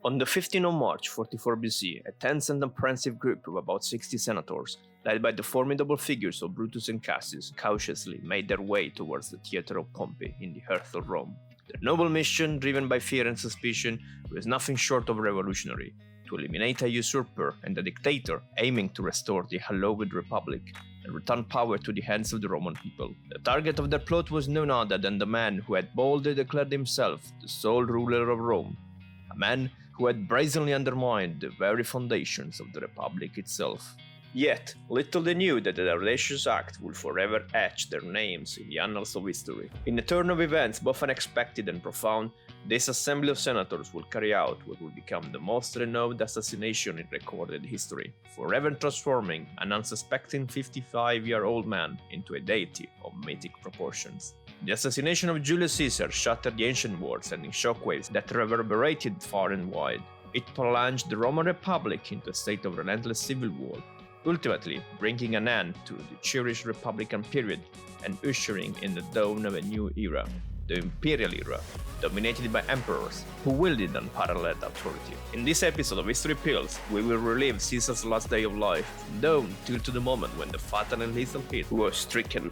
On the 15th of March 44 BC, a tense and apprehensive group of about 60 senators, led by the formidable figures of Brutus and Cassius, cautiously made their way towards the theatre of Pompey in the heart of Rome. Their noble mission, driven by fear and suspicion, was nothing short of revolutionary: to eliminate a usurper and a dictator aiming to restore the hallowed republic and return power to the hands of the Roman people. The target of their plot was none other than the man who had boldly declared himself the sole ruler of Rome, a man who had brazenly undermined the very foundations of the republic itself. Yet, little they knew that the audacious act would forever etch their names in the annals of history. In a turn of events both unexpected and profound, this assembly of senators would carry out what would become the most renowned assassination in recorded history, forever transforming an unsuspecting 55-year-old man into a deity of mythic proportions. The assassination of Julius Caesar shattered the ancient world, sending shockwaves that reverberated far and wide. It plunged the Roman Republic into a state of relentless civil war, ultimately bringing an end to the cherished Republican period and ushering in the dawn of a new era, the Imperial era, dominated by emperors who wielded unparalleled authority. In this episode of History Pills, we will relive Caesar's last day of life, from dawn till to the moment when the fatal and lethal hit was stricken.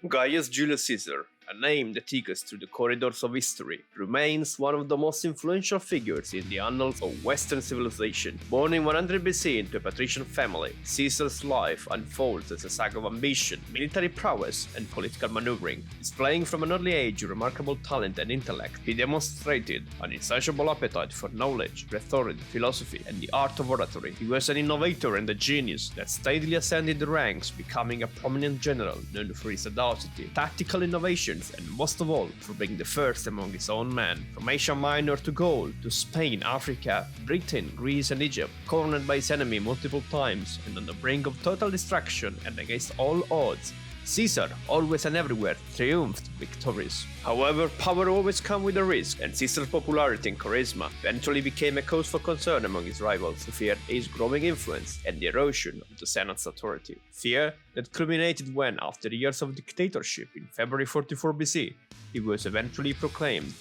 Gaius Julius Caesar, a name that echoes through the corridors of history, remains one of the most influential figures in the annals of Western civilization. Born in 100 BC into a patrician family, Caesar's life unfolds as a saga of ambition, military prowess, and political maneuvering. Displaying from an early age remarkable talent and intellect, he demonstrated an insatiable appetite for knowledge, rhetoric, philosophy, and the art of oratory. He was an innovator and a genius that steadily ascended the ranks, becoming a prominent general known for his audacity, tactical innovation, and most of all, for being the first among his own men. From Asia Minor to Gaul, to Spain, Africa, Britain, Greece, and Egypt, cornered by his enemy multiple times and on the brink of total destruction and against all odds, Caesar, always and everywhere, triumphed victorious. However, power always comes with a risk, and Caesar's popularity and charisma eventually became a cause for concern among his rivals, who feared his growing influence and the erosion of the Senate's authority. Fear that culminated when, after years of dictatorship in February 44 BC, he was eventually proclaimed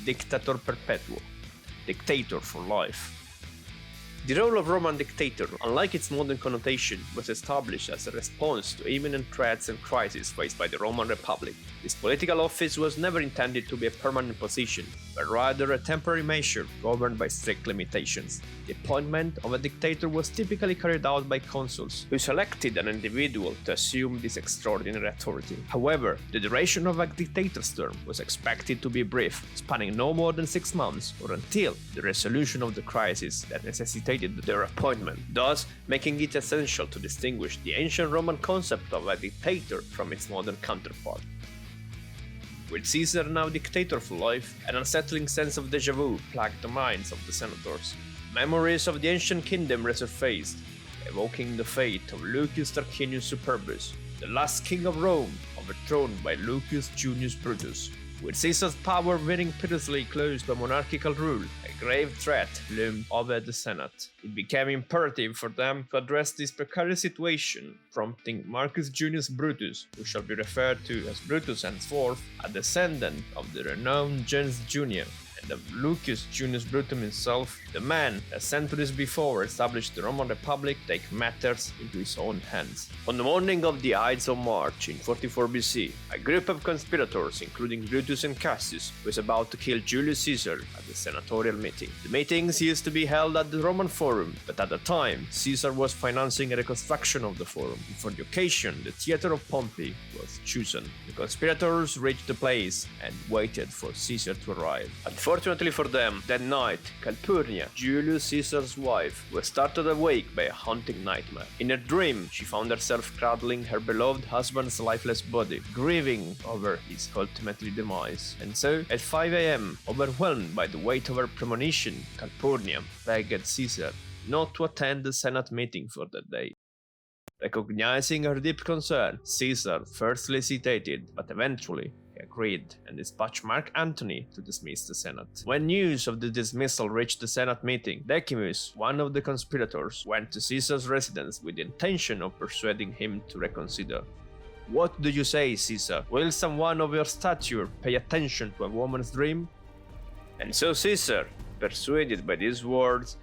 Dictator Perpetuo, Dictator for life. The role of Roman dictator, unlike its modern connotation, was established as a response to imminent threats and crises faced by the Roman Republic. This political office was never intended to be a permanent position, but rather a temporary measure governed by strict limitations. The appointment of a dictator was typically carried out by consuls, who selected an individual to assume this extraordinary authority. However, the duration of a dictator's term was expected to be brief, spanning no more than 6 months, or until the resolution of the crisis that necessitated their appointment, thus making it essential to distinguish the ancient Roman concept of a dictator from its modern counterpart. With Caesar now dictator for life, an unsettling sense of déjà vu plagued the minds of the senators. Memories of the ancient kingdom resurfaced, evoking the fate of Lucius Tarquinius Superbus, the last king of Rome, overthrown by Lucius Junius Brutus. With Caesar's power veering perilously close to monarchical rule, a grave threat loomed over the Senate. It became imperative for them to address this precarious situation, prompting Marcus Junius Brutus, who shall be referred to as Brutus henceforth, a descendant of the renowned gens Junia, and of Lucius Junius Brutus himself, the man that centuries before established the Roman Republic, take matters into his own hands. On the morning of the Ides of March in 44 BC, a group of conspirators, including Brutus and Cassius, was about to kill Julius Caesar at the senatorial meeting. The meetings used to be held at the Roman Forum, but at the time, Caesar was financing a reconstruction of the Forum, and for the occasion, the theatre of Pompey was chosen. The conspirators reached the place and waited for Caesar to arrive. Unfortunately for them, that night, Calpurnia, Julius Caesar's wife, was startled awake by a haunting nightmare. In a dream, she found herself cradling her beloved husband's lifeless body, grieving over his ultimately demise. And so, at 5 a.m., overwhelmed by the weight of her premonition, Calpurnia begged Caesar not to attend the Senate meeting for that day. Recognizing her deep concern, Caesar first hesitated, but eventually he agreed and dispatched Mark Antony to dismiss the Senate. When news of the dismissal reached the Senate meeting, Decimus, one of the conspirators, went to Caesar's residence with the intention of persuading him to reconsider. "What do you say, Caesar? Will someone of your stature pay attention to a woman's dream?" And so Caesar, persuaded by these words,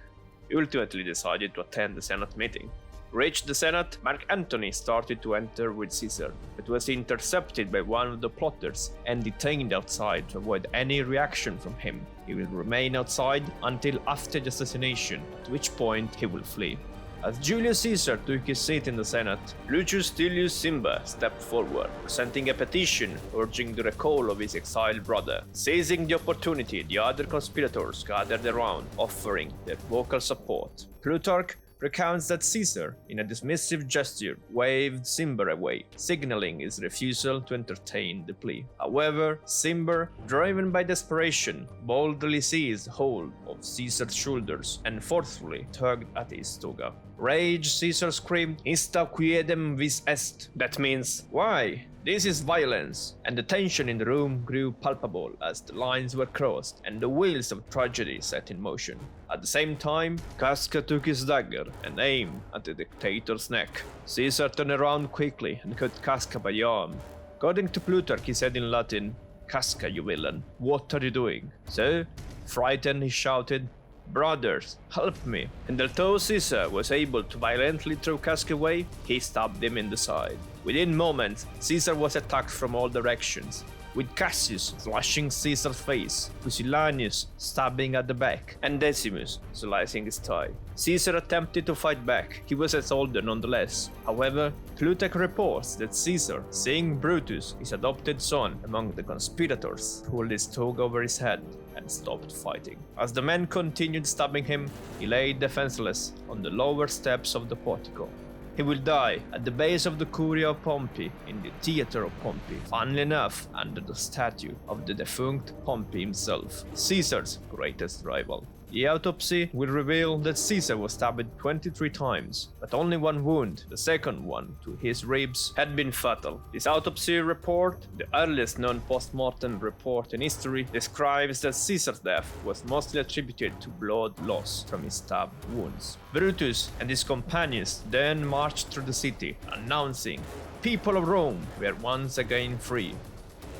ultimately decided to attend the Senate meeting. Reached the Senate, Mark Antony started to enter with Caesar, but was intercepted by one of the plotters and detained outside to avoid any reaction from him. He will remain outside until after the assassination, at which point he will flee. As Julius Caesar took his seat in the Senate, Lucius Tullius Cimber stepped forward, presenting a petition urging the recall of his exiled brother. Seizing the opportunity, the other conspirators gathered around, offering their vocal support. Plutarch recounts that Caesar, in a dismissive gesture, waved Cimber away, signaling his refusal to entertain the plea. However, Cimber, driven by desperation, boldly seized hold of Caesar's shoulders and forcefully tugged at his toga. Rage, Caesar screamed, "Insta quiedem vis est," that means, "Why? This is violence," and the tension in the room grew palpable as the lines were crossed and the wheels of tragedy set in motion. At the same time, Casca took his dagger and aimed at the dictator's neck. Caesar turned around quickly and cut Casca by the arm. According to Plutarch, he said in Latin, "Casca, you villain, what are you doing?" So, frightened, he shouted, "Brothers, help me!" And although Caesar was able to violently throw Casca away, he stabbed him in the side. Within moments, Caesar was attacked from all directions, with Cassius slashing Caesar's face, Pusillanus stabbing at the back, and Decimus slicing his thigh. Caesar attempted to fight back. He was a soldier nonetheless. However, Plutarch reports that Caesar, seeing Brutus, his adopted son, among the conspirators, pulled his toga over his head and stopped fighting. As the men continued stabbing him, he lay defenseless on the lower steps of the portico. He will die at the base of the Curia of Pompey in the Theatre of Pompey, funnily enough under the statue of the defunct Pompey himself, Caesar's greatest rival. The autopsy will reveal that Caesar was stabbed 23 times, but only one wound, the second one to his ribs, had been fatal. This autopsy report, the earliest known post-mortem report in history, describes that Caesar's death was mostly attributed to blood loss from his stab wounds. Brutus and his companions then marched through the city, announcing, "People of Rome were once again free."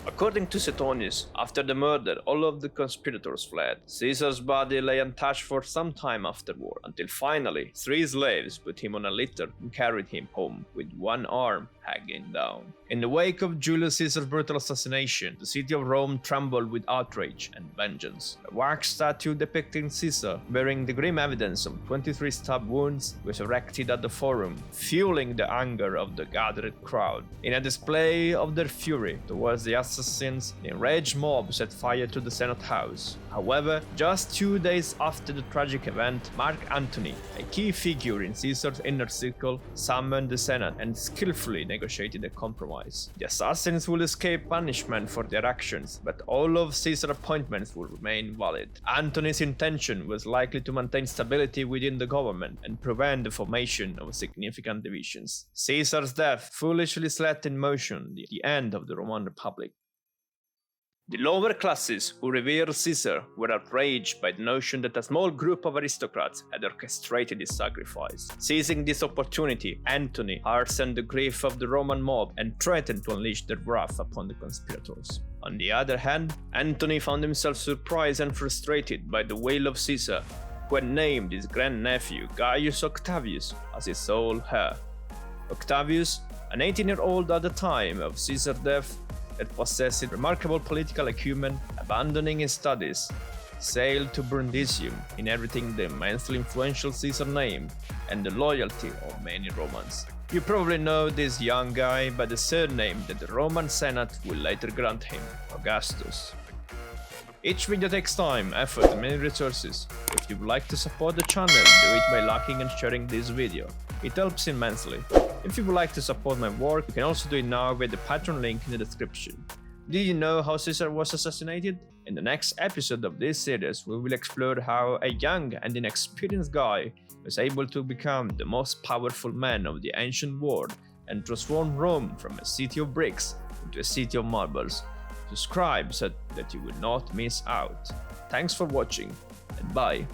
According to Suetonius, after the murder, all of the conspirators fled. Caesar's body lay untouched for some time afterward, until finally 3 slaves put him on a litter and carried him home, with one arm hanging down. In the wake of Julius Caesar's brutal assassination, the city of Rome trembled with outrage and vengeance. A wax statue depicting Caesar, bearing the grim evidence of 23 stab wounds, was erected at the Forum, fueling the anger of the gathered crowd. In a display of their fury towards the assassins, the enraged mob set fire to the Senate House. However, just 2 days after the tragic event, Mark Antony, a key figure in Caesar's inner circle, summoned the Senate and skillfully negotiated a compromise. The assassins will escape punishment for their actions, but all of Caesar's appointments will remain valid. Antony's intention was likely to maintain stability within the government and prevent the formation of significant divisions. Caesar's death foolishly set in motion the end of the Roman Republic. The lower classes who revered Caesar were outraged by the notion that a small group of aristocrats had orchestrated his sacrifice. Seizing this opportunity, Antony hastened the grief of the Roman mob and threatened to unleash their wrath upon the conspirators. On the other hand, Antony found himself surprised and frustrated by the will of Caesar, who had named his grandnephew Gaius Octavius as his sole heir. Octavius, an 18-year-old at the time of Caesar's death, that possessed remarkable political acumen, abandoning his studies, sailed to Brundisium, inheriting the immensely influential Caesar name and the loyalty of many Romans. You probably know this young guy by the surname that the Roman Senate will later grant him, Augustus. Each video takes time, effort and many resources. If you would like to support the channel, do it by liking and sharing this video. It helps immensely. If you would like to support my work, you can also do it now via the Patreon link in the description. Did you know how Caesar was assassinated? In the next episode of this series, we will explore how a young and inexperienced guy was able to become the most powerful man of the ancient world and transform Rome from a city of bricks into a city of marbles. Subscribe so that you will not miss out. Thanks for watching, and bye.